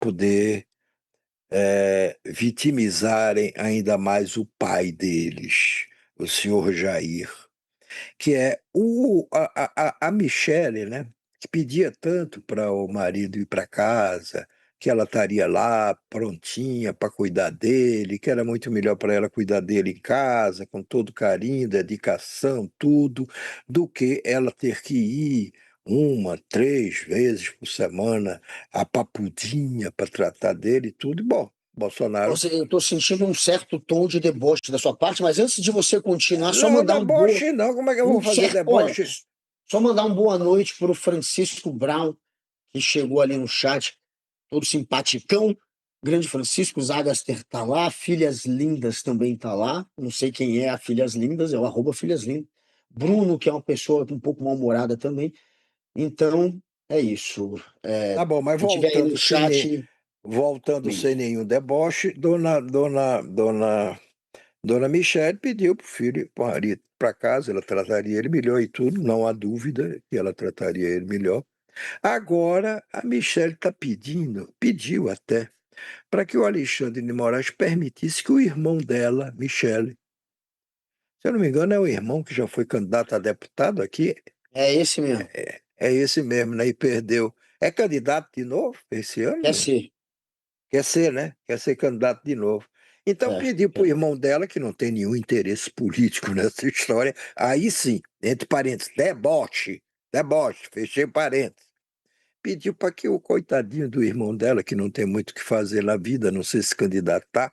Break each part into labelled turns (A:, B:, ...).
A: poder vitimizarem ainda mais o pai deles, o senhor Jair, que é a Michele, né, que pedia tanto para o marido ir para casa, que ela estaria lá prontinha para cuidar dele, que era muito melhor para ela cuidar dele em casa, com todo carinho, dedicação, tudo, do que ela ter que ir uma, 3 vezes por semana a Papudinha para tratar dele e tudo. E, bom, Bolsonaro.
B: Eu estou sentindo um certo tom de deboche da sua parte, mas antes de você continuar, só
A: Não,
B: mandar
A: deboche não, como é que eu vou fazer
B: Olha,
A: deboche?
B: só mandar uma boa noite para o Francisco Brown, que chegou ali no chat, todo simpaticão. Grande Francisco, Zagaster tá lá, Filhas Lindas também tá lá. Não sei quem é a Filhas Lindas, é o @Filhas Lindas. Bruno, que é uma pessoa um pouco mal-humorada também. Então, é isso.
A: Tá bom, mas
B: Quem tiver aí no chat.
A: voltando sem nenhum deboche, dona Michele pediu para o filho ir para casa, ela trataria ele melhor e tudo, não há dúvida que ela trataria ele melhor. Agora, a Michele está pediu até, para que o Alexandre de Moraes permitisse que o irmão dela, Michele, se eu não me engano, é o irmão que já foi candidato a deputado aqui,
B: É esse mesmo.
A: é esse mesmo, né? E perdeu. É candidato de novo esse ano?
B: Quer ser.
A: Quer ser, né? Quer ser candidato de novo. Então pediu para o irmão dela, que não tem nenhum interesse político nessa história, aí sim, entre parênteses, deboche, fechei parênteses. Pediu para que o coitadinho do irmão dela, que não tem muito o que fazer na vida, a não ser se candidatar,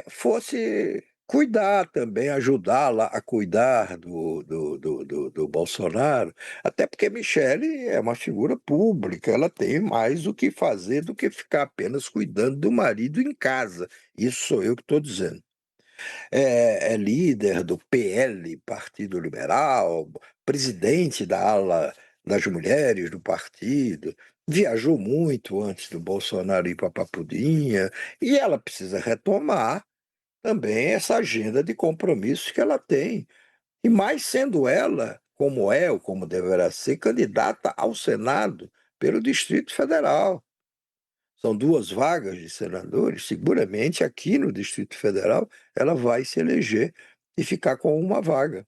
A: fosse cuidar também, ajudá-la a cuidar do Bolsonaro, até porque Michele é uma figura pública, ela tem mais o que fazer do que ficar apenas cuidando do marido em casa. Isso sou eu que estou dizendo. É líder do PL, Partido Liberal, presidente da ala das mulheres do partido, viajou muito antes do Bolsonaro ir para Papudinha, e ela precisa retomar também essa agenda de compromissos que ela tem. E mais sendo ela, como é ou como deverá ser, candidata ao Senado pelo Distrito Federal. São 2 vagas de senadores, seguramente aqui no Distrito Federal ela vai se eleger e ficar com uma vaga.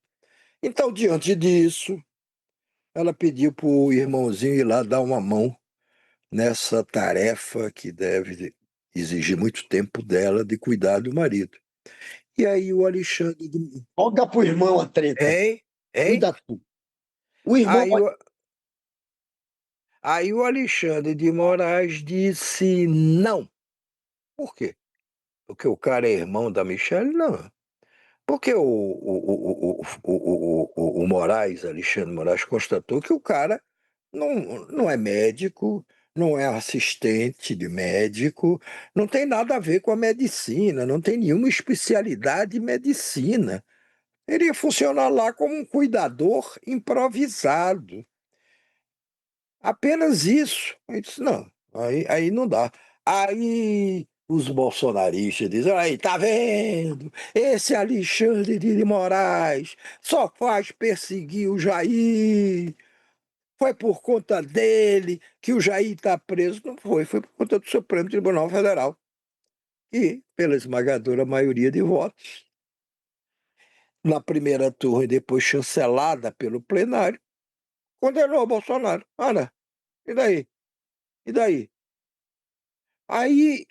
A: Então, diante disso, ela pediu para o irmãozinho ir lá dar uma mão nessa tarefa que deve exigir muito tempo dela de cuidar do marido. E aí o Alexandre.
B: Joga pro irmão a treta.
A: Hein? Hein?
B: Cuida tu. O irmão.
A: Aí o Alexandre de Moraes disse não. Por quê? Porque o cara é irmão da Michelle? Não. Porque o Moraes, Alexandre Moraes, constatou que o cara não é médico, não é assistente de médico, não tem nada a ver com a medicina, não tem nenhuma especialidade em medicina. Ele ia funcionar lá como um cuidador improvisado. Apenas isso. Aí disse, não, aí não dá. Aí os bolsonaristas dizem, aí, tá vendo? Esse Alexandre de Moraes só faz perseguir o Jair. Foi por conta dele que o Jair está preso. Não foi por conta do Supremo Tribunal Federal. E, pela esmagadora maioria de votos, na primeira turma e depois chancelada pelo plenário, condenou o Bolsonaro. Olha, e daí? E daí? Aí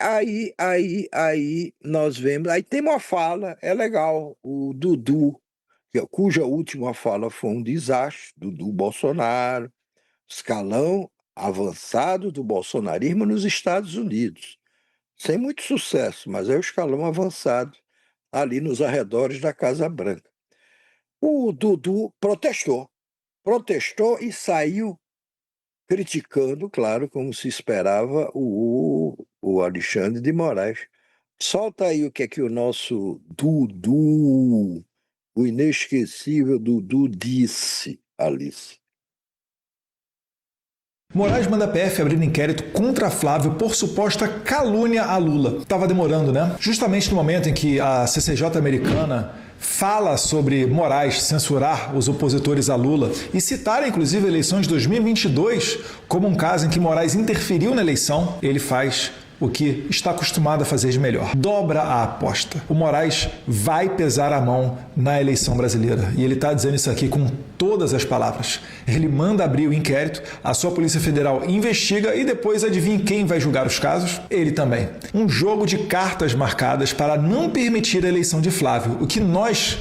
A: nós vemos, aí tem uma fala, é legal, o Dudu, cuja última fala foi um desastre, Dudu Bolsonaro, escalão avançado do bolsonarismo nos Estados Unidos, sem muito sucesso, mas é o escalão avançado ali nos arredores da Casa Branca. O Dudu protestou e saiu criticando, claro, como se esperava, o Alexandre de Moraes. Solta aí o que é que o nosso Dudu, o inesquecível Dudu, disse, Alice.
C: Moraes manda a PF abrir inquérito contra Flávio por suposta calúnia a Lula. Tava demorando, né? Justamente no momento em que a CCJ americana fala sobre Moraes censurar os opositores a Lula e citar, inclusive, a eleição de 2022 como um caso em que Moraes interferiu na eleição, ele faz o que está acostumado a fazer de melhor. Dobra a aposta. O Moraes vai pesar a mão na eleição brasileira. E ele está dizendo isso aqui com todas as palavras. Ele manda abrir o inquérito, a sua Polícia Federal investiga e depois adivinha quem vai julgar os casos? Ele também. Um jogo de cartas marcadas para não permitir a eleição de Flávio. O que nós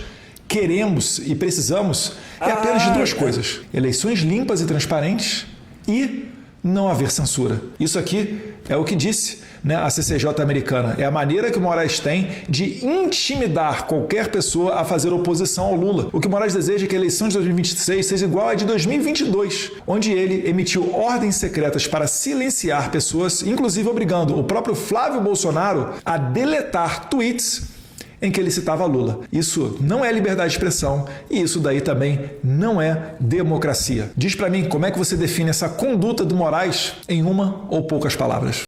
C: queremos e precisamos é apenas de duas coisas: eleições limpas e transparentes e não haver censura. Isso aqui é o que disse a CCJ americana. É a maneira que o Moraes tem de intimidar qualquer pessoa a fazer oposição ao Lula. O que o Moraes deseja é que a eleição de 2026 seja igual à de 2022, onde ele emitiu ordens secretas para silenciar pessoas, inclusive obrigando o próprio Flávio Bolsonaro a deletar tweets em que ele citava Lula. Isso não é liberdade de expressão e isso daí também não é democracia. Diz pra mim como é que você define essa conduta do Moraes em uma ou poucas palavras.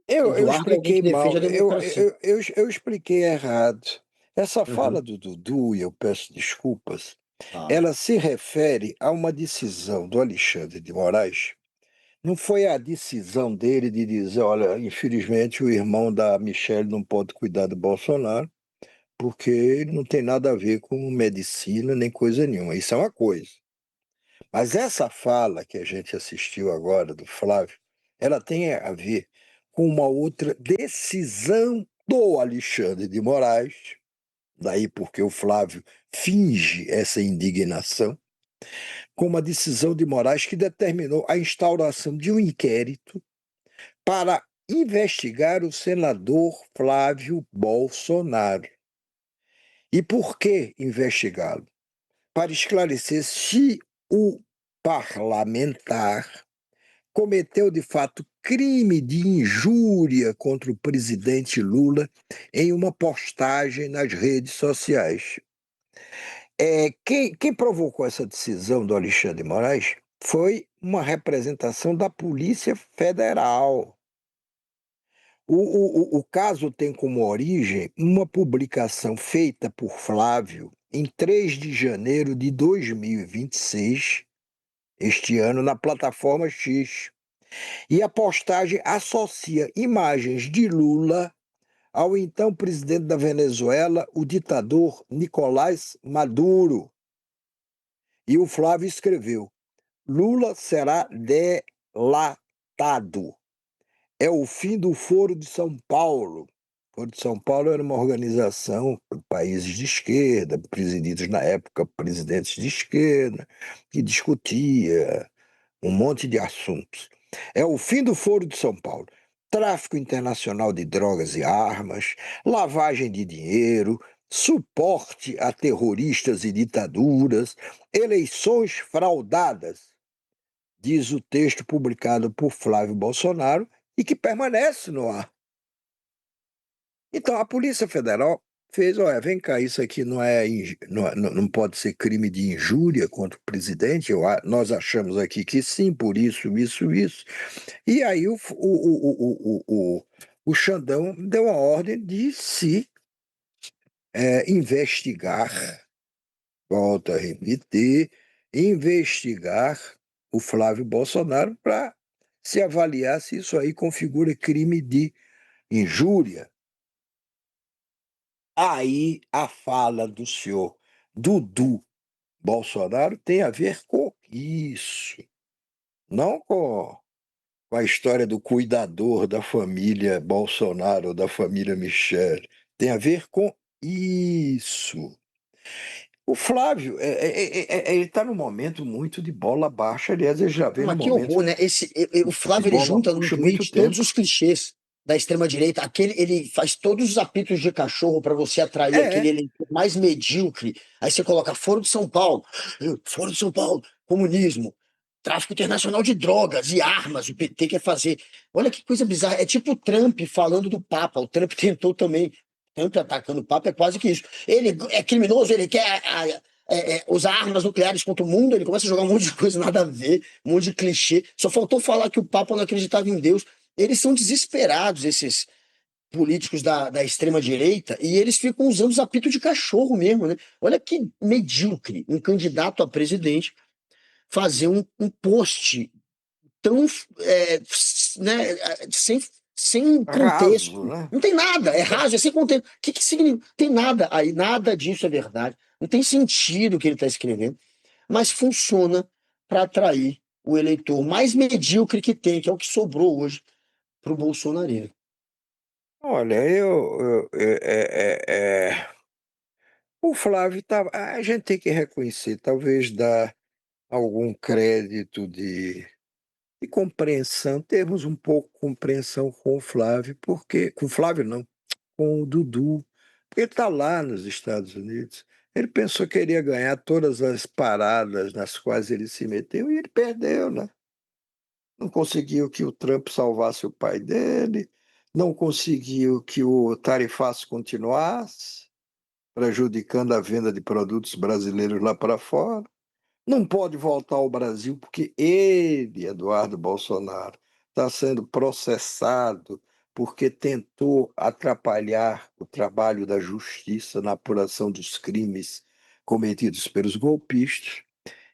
A: Eu expliquei mal,
B: democracia.
A: eu expliquei errado. Essa fala do Dudu, e eu peço desculpas, ela se refere a uma decisão do Alexandre de Moraes. Não foi a decisão dele de dizer, olha, infelizmente o irmão da Michelle não pode cuidar do Bolsonaro, porque ele não tem nada a ver com medicina nem coisa nenhuma. Isso é uma coisa. Mas essa fala que a gente assistiu agora do Flávio, ela tem a ver com uma outra decisão do Alexandre de Moraes, daí porque o Flávio finge essa indignação, com uma decisão de Moraes que determinou a instauração de um inquérito para investigar o senador Flávio Bolsonaro. E por que investigá-lo? Para esclarecer se o parlamentar cometeu de fato crime de injúria contra o presidente Lula em uma postagem nas redes sociais. Quem provocou essa decisão do Alexandre de Moraes foi uma representação da Polícia Federal. O caso tem como origem uma publicação feita por Flávio em 3 de janeiro de 2026, este ano, na plataforma X. E a postagem associa imagens de Lula ao então presidente da Venezuela, o ditador Nicolás Maduro. E o Flávio escreveu: Lula será delatado. É o fim do Foro de São Paulo. O Foro de São Paulo era uma organização de países de esquerda, presididos na época presidentes de esquerda, que discutia um monte de assuntos. É o fim do Foro de São Paulo. Tráfico internacional de drogas e armas, lavagem de dinheiro, suporte a terroristas e ditaduras, eleições fraudadas, diz o texto publicado por Flávio Bolsonaro e que permanece no ar. Então, a Polícia Federal fez, olha, vem cá, isso aqui não pode ser crime de injúria contra o presidente, nós achamos aqui que sim, por isso. E aí o Xandão deu a ordem de se investigar, volta a repetir, investigar o Flávio Bolsonaro para se avaliar se isso aí configura crime de injúria. Aí a fala do senhor Dudu Bolsonaro tem a ver com isso, não com a história do cuidador da família Bolsonaro, da família Michele. Tem a ver com isso. O Flávio, ele está num momento muito de bola baixa, aliás, ele já vem
B: Mas
A: no
B: que
A: momento
B: horror, né? O Flávio, ele
A: bola
B: junta no
A: baixa há muito
B: tweet
A: tempo.
B: todos os clichês da extrema-direita. Ele faz todos os apitos de cachorro para você atrair aquele eleitor mais medíocre. Aí você coloca Foro de São Paulo, comunismo, tráfico internacional de drogas e armas, o PT quer fazer. Olha que coisa bizarra. É tipo o Trump falando do Papa. O Trump tentou também. Trump atacando o Papa é quase que isso. Ele é criminoso, ele quer usar armas nucleares contra o mundo, ele começa a jogar um monte de coisa nada a ver, um monte de clichê. Só faltou falar que o Papa não acreditava em Deus. Eles são desesperados, esses políticos da extrema-direita, e eles ficam usando os apitos de cachorro mesmo, né? Olha que medíocre um candidato a presidente fazer um post tão, né, sem
A: Raso,
B: contexto.
A: né?
B: Não tem nada, é raso, é sem contexto. O que significa? Tem nada aí, nada disso é verdade. Não tem sentido o que ele está escrevendo, mas funciona para atrair o eleitor mais medíocre que tem, que é o que sobrou hoje para o bolsonarismo.
A: Olha, o Flávio tá, a gente tem que reconhecer, talvez dar algum crédito de compreensão, termos um pouco de compreensão com o Flávio, porque com o Flávio não, com o Dudu, porque ele está lá nos Estados Unidos. Ele pensou que iria ganhar todas as paradas nas quais ele se meteu e ele perdeu, né? Não conseguiu que o Trump salvasse o pai dele, não conseguiu que o tarifaço continuasse, prejudicando a venda de produtos brasileiros lá para fora. Não pode voltar ao Brasil porque ele, Eduardo Bolsonaro, está sendo processado porque tentou atrapalhar o trabalho da justiça na apuração dos crimes cometidos pelos golpistas.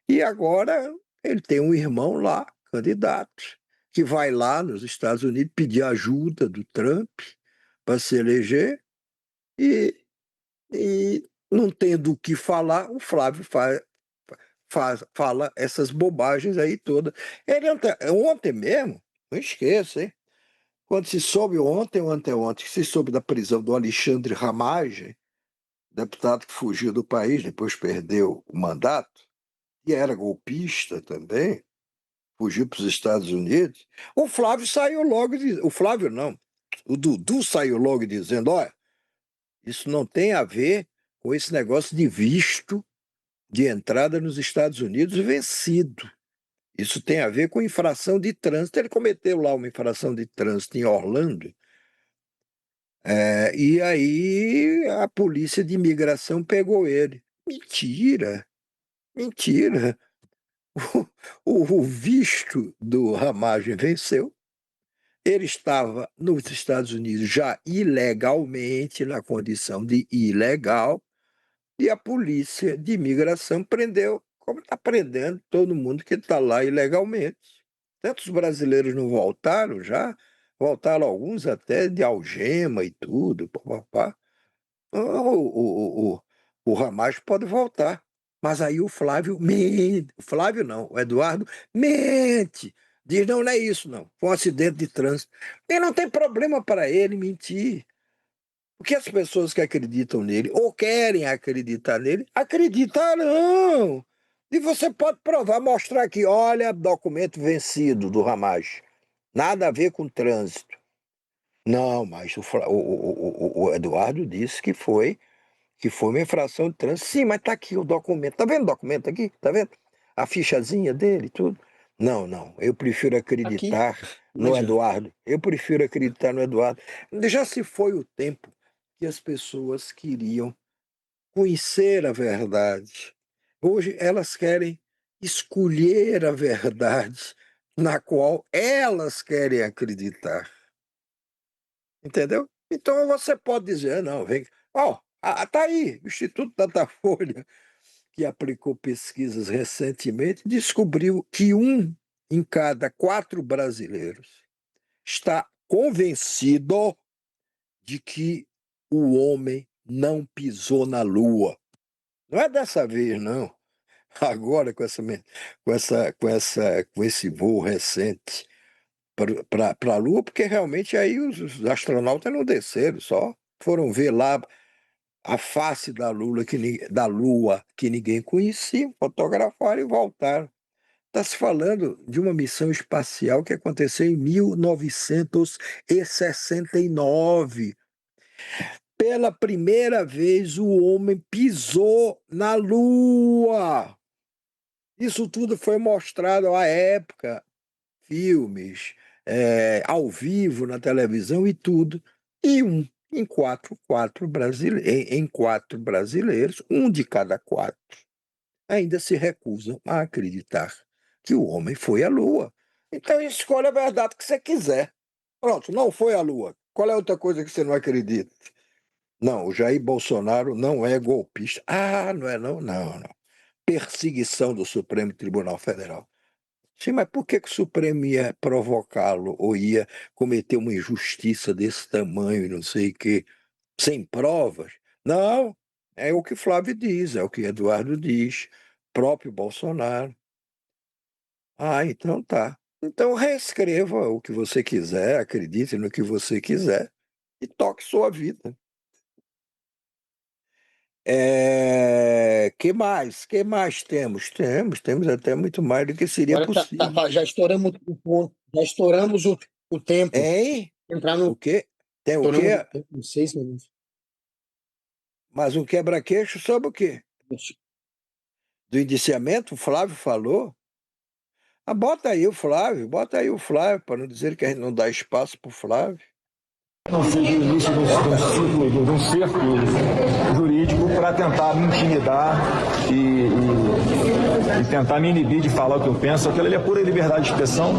A: E agora ele tem um irmão lá, candidato, que vai lá nos Estados Unidos pedir ajuda do Trump para se eleger e, não tendo o que falar, o Flávio fala essas bobagens aí todas. Ele ontem mesmo, não esqueça, hein? Quando se soube ontem ou anteontem, que se soube da prisão do Alexandre Ramagem, deputado que fugiu do país, depois perdeu o mandato, e era golpista também, fugiu para os Estados Unidos, o Flávio saiu logo, o Flávio não, o Dudu saiu logo dizendo, olha, isso não tem a ver com esse negócio de visto de entrada nos Estados Unidos vencido. Isso tem a ver com infração de trânsito. Ele cometeu lá uma infração de trânsito em Orlando, e aí a polícia de imigração pegou ele. Mentira, mentira. O visto do Ramagem venceu. Ele estava nos Estados Unidos já ilegalmente, na condição de ilegal, e a polícia de imigração prendeu, como está prendendo todo mundo que está lá ilegalmente. Tantos brasileiros não voltaram já, voltaram alguns até de algema e tudo, papapá. O Ramagem pode voltar. Mas aí o Flávio mente, o Flávio não, o Eduardo mente. Diz, não, não é isso, não. Foi um acidente de trânsito. E não tem problema para ele mentir. Porque as pessoas que acreditam nele ou querem acreditar nele, acreditarão. E você pode provar, mostrar aqui, olha, documento vencido do Ramagem. Nada a ver com trânsito. Não, mas o Eduardo disse que foi uma infração de trânsito. Sim, mas está aqui o documento. Está vendo o documento aqui? Está vendo? A fichazinha dele, tudo. Não, não. Eu prefiro
B: Aqui,
A: acreditar
B: não
A: no
B: adianta.
A: Eduardo. Eu prefiro acreditar no Eduardo. Já se foi o tempo que as pessoas queriam conhecer a verdade. Hoje elas querem escolher a verdade na qual elas querem acreditar. Entendeu? Então você pode dizer, não, vem. Ó, tá aí, o Instituto Datafolha, que aplicou pesquisas recentemente, descobriu que um em cada 4 brasileiros está convencido de que o homem não pisou na Lua. Não é dessa vez, não. Agora, com esse voo recente para a Lua, porque realmente aí os astronautas não desceram, só foram ver lá a face da Lua que ninguém conhecia, fotografaram e voltaram. Está se falando de uma missão espacial que aconteceu em 1969. Pela primeira vez, o homem pisou na Lua. Isso tudo foi mostrado à época, filmes, ao vivo na televisão e tudo. E em quatro brasileiros, um de cada 4, ainda se recusam a acreditar que o homem foi à Lua. Então escolha a verdade que você quiser. Pronto, não foi à Lua. Qual é a outra coisa que você não acredita? Não, o Jair Bolsonaro não é golpista. Ah, não é não? Não, não. Perseguição do Supremo Tribunal Federal. Sim, mas por que que o Supremo ia provocá-lo ou ia cometer uma injustiça desse tamanho e não sei o quê, sem provas? Não, é o que Flávio diz, é o que Eduardo diz, próprio Bolsonaro. Ah, então tá. Então reescreva o que você quiser, acredite no que você quiser e toque sua vida. Que mais? Que mais temos? Temos até muito mais do que seria
B: Agora
A: possível.
B: já estouramos o ponto, já estouramos o tempo.
A: Hein?
B: Entrar
A: O
B: no.
A: quê? Tem o
B: Estouramos o
A: quê?
B: tempo em 6 minutos.
A: Mas um quebra-queixo sobre o quê? Do indiciamento, o Flávio falou? Ah, bota aí o Flávio, para não dizer que a gente não dá espaço para o Flávio.
D: Não seja o início de um ciclo, de um cerco jurídico para tentar me intimidar e tentar me inibir de falar o que eu penso. Aquilo ali é pura liberdade de expressão.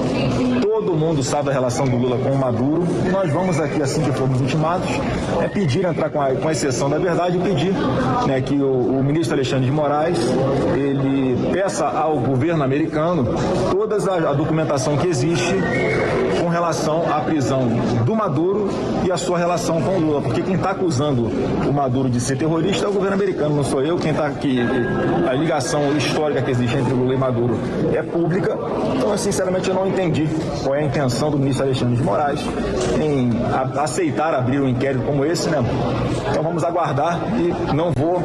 D: Todo mundo sabe a relação do Lula com o Maduro. E nós vamos aqui, assim que formos intimados, pedir, entrar com a exceção da verdade, e pedir, né, que o ministro Alexandre de Moraes ele peça ao governo americano toda a documentação que existe com relação à prisão do Maduro e a sua relação com o Lula, porque quem está acusando o Maduro de ser terrorista é o governo americano, não sou eu. Quem está aqui, a ligação histórica que existe entre Lula e Maduro é pública. Então, sinceramente, eu não entendi qual é a intenção do ministro Alexandre de Moraes em aceitar abrir um inquérito como esse, né? Então vamos aguardar e não vou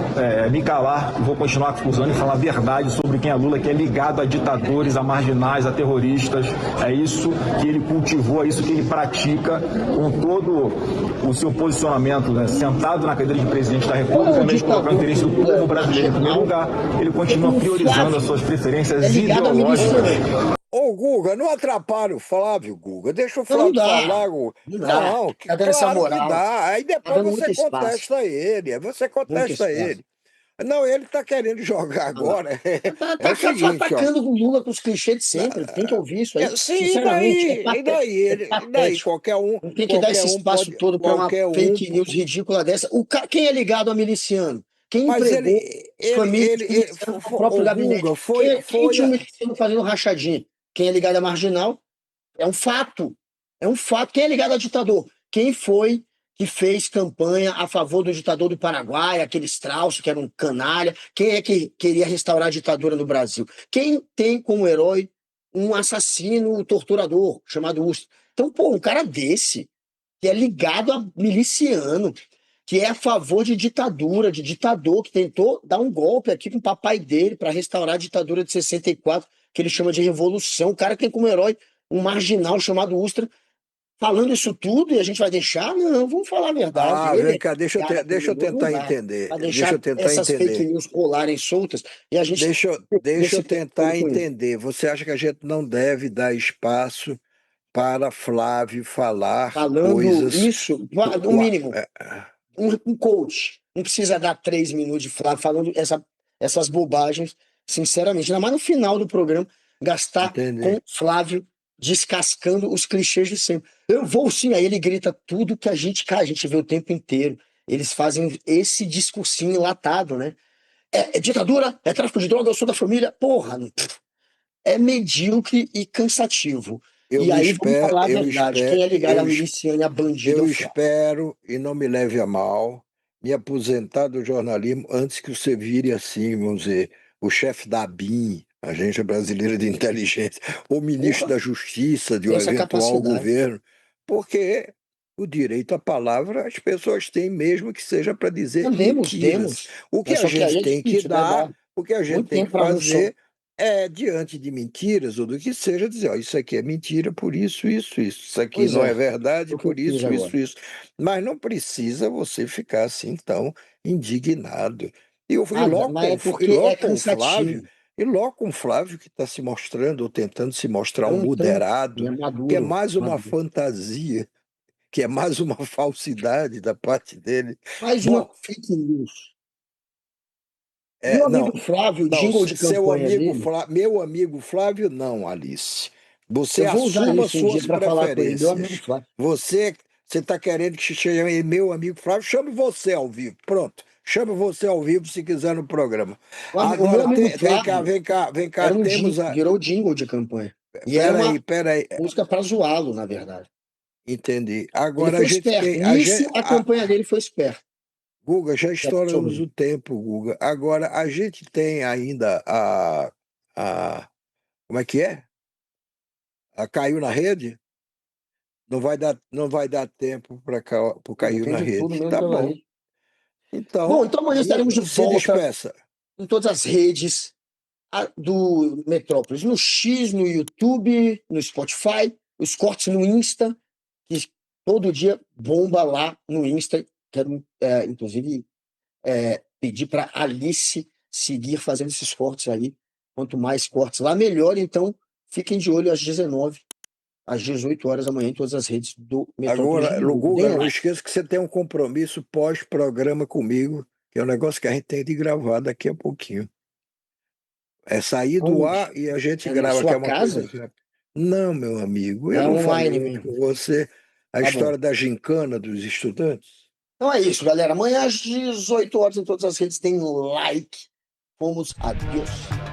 D: me calar, vou continuar acusando e falar a verdade sobre quem é Lula, que é ligado a ditadores, a marginais, a terroristas. É isso que ele cultivou, é isso que ele pratica com todo o seu posicionamento, né? Sentado na cadeira de presidente da República, ao invés de colocar o interesse do povo brasileiro em primeiro lugar, ele continua priorizando as suas preferências ideológicas.
A: Ô, Guga, não atrapalha o Flávio, Guga. Deixa o
B: Então não
A: Flávio
B: dá.
A: falar, Guga.
B: Não dá.
A: Não,
B: Tá dando essa
A: claro que
B: moral.
A: dá. Aí
B: Tá
A: depois
B: dando
A: você
B: muito espaço.
A: contesta ele. Você
B: Muito
A: contesta
B: espaço.
A: ele. Não, ele está querendo jogar agora.
B: Tá
A: o seguinte,
B: atacando o Lula com os clichês de sempre. Tem que ouvir isso aí.
A: Sim,
B: Sinceramente,
A: e daí?
B: é
A: E daí?
B: patético.
A: Qualquer um.
B: Não tem que dar esse espaço todo para uma
A: qualquer
B: fake news ridícula dessa. Quem é ligado a miliciano? Quem
A: Mas
B: empregou famílias milicianas no próprio gabinete?
A: Guga,
B: Quem tinha um miliciano fazendo rachadinha? Quem é ligado a marginal? É um fato. É um fato. Quem é ligado a ditador? Quem foi que fez campanha a favor do ditador do Paraguai, aquele Strauss, que era um canalha? Quem é que queria restaurar a ditadura no Brasil? Quem tem como herói um assassino, um torturador, chamado Ustra? Então, um cara desse, que é ligado a miliciano, que é a favor de ditadura, de ditador, que tentou dar um golpe aqui com o papai dele para restaurar a ditadura de 64, que ele chama de revolução. O cara tem como herói um marginal chamado Ustra, falando isso tudo, e a gente vai deixar? Não, vamos falar a verdade.
A: Vem cá, deixa eu tentar entender.
B: Vai deixar essas fake news rolarem soltas e a gente...
A: Deixa eu tentar entender. Você acha que a gente não deve dar espaço para Flávio falar coisas...
B: Isso, no mínimo. Um coach não precisa dar 3 minutos de Flávio falando essas bobagens, sinceramente. Ainda mais no final do programa, gastar com Flávio descascando os clichês de sempre. Eu vou sim, aí ele grita tudo que a gente vê o tempo inteiro. Eles fazem esse discursinho enlatado, né? É ditadura, é tráfico de droga, eu sou da família. Porra, é medíocre e cansativo. Vamos falar a verdade. Quem é ligado à miliciana e a bandido?
A: Eu espero, e não me leve a mal, me aposentar do jornalismo antes que você vire assim, vamos dizer, o chefe da ABIN, Agência Brasileira de Inteligência, ou ministro da Justiça de um eventual governo, porque o direito à palavra as pessoas têm, mesmo que seja para dizer mentiras. O que a gente tem que dar, o que a gente tem que fazer diante de mentiras ou do que seja, dizer, isso aqui é mentira por isso, isso aqui não é verdade por isso. Mas não precisa você ficar assim tão indignado. E logo com o Flávio, que está se mostrando, ou tentando se mostrar um moderado, que é mais uma fantasia, que é mais uma falsidade da parte dele.
B: Mais uma fake news. Meu amigo Flávio, jingle de campanha dele...
A: Meu amigo Flávio, não, Alice. Você assuma suas preferências. Você Você está querendo que chame meu amigo Flávio? Chame você ao vivo. Pronto. Chame você ao vivo se quiser no programa.
B: O meu
A: Agora,
B: amigo
A: vem cá,
B: Flávio
A: vem cá, vem cá.
B: era
A: Temos a.
B: virou jingle de campanha. E era
A: Peraí,
B: uma
A: peraí.
B: música para zoá-lo, na verdade.
A: Entendi.
B: Ele
A: Agora
B: foi
A: a gente
B: esperto.
A: tem.
B: Nisso, a campanha dele foi esperta.
A: Guga, já estouramos
B: Sobre.
A: o tempo, Guga. Agora a gente tem ainda a. Como é que é? A Caiu na Rede? Não vai dar tempo para o Caiu na
B: Depende de tudo,
A: Rede.
B: mesmo
A: Tá
B: pela
A: bom.
B: rede. Bom,
A: Então,
B: então amanhã estaremos de
A: se
B: volta
A: despeça.
B: em todas as redes do Metrópolis. No X, no YouTube, no Spotify, os cortes no Insta, que todo dia bomba lá no Insta. Quero, inclusive, pedir para Alice seguir fazendo esses cortes aí. Quanto mais cortes lá, melhor. Então, fiquem de olho às 19, às 18 horas da manhã em todas as redes do Metrópolis de
A: Agora,
B: novo.
A: Guga,
B: Deem
A: não
B: like.
A: esqueça que você tem um compromisso pós-programa comigo, que é um negócio que a gente tem de gravar daqui a pouquinho. É sair do
B: Onde?
A: ar e a gente
B: É na
A: grava, que é
B: sua
A: uma coisa
B: casa?
A: rápida. Não, meu amigo, eu
B: É
A: não
B: online
A: falei
B: mesmo.
A: com você a
B: Tá bom.
A: história da gincana dos estudantes?
B: Então é isso, galera. Amanhã às 18 horas em todas as redes tem like. Fomos, adiós.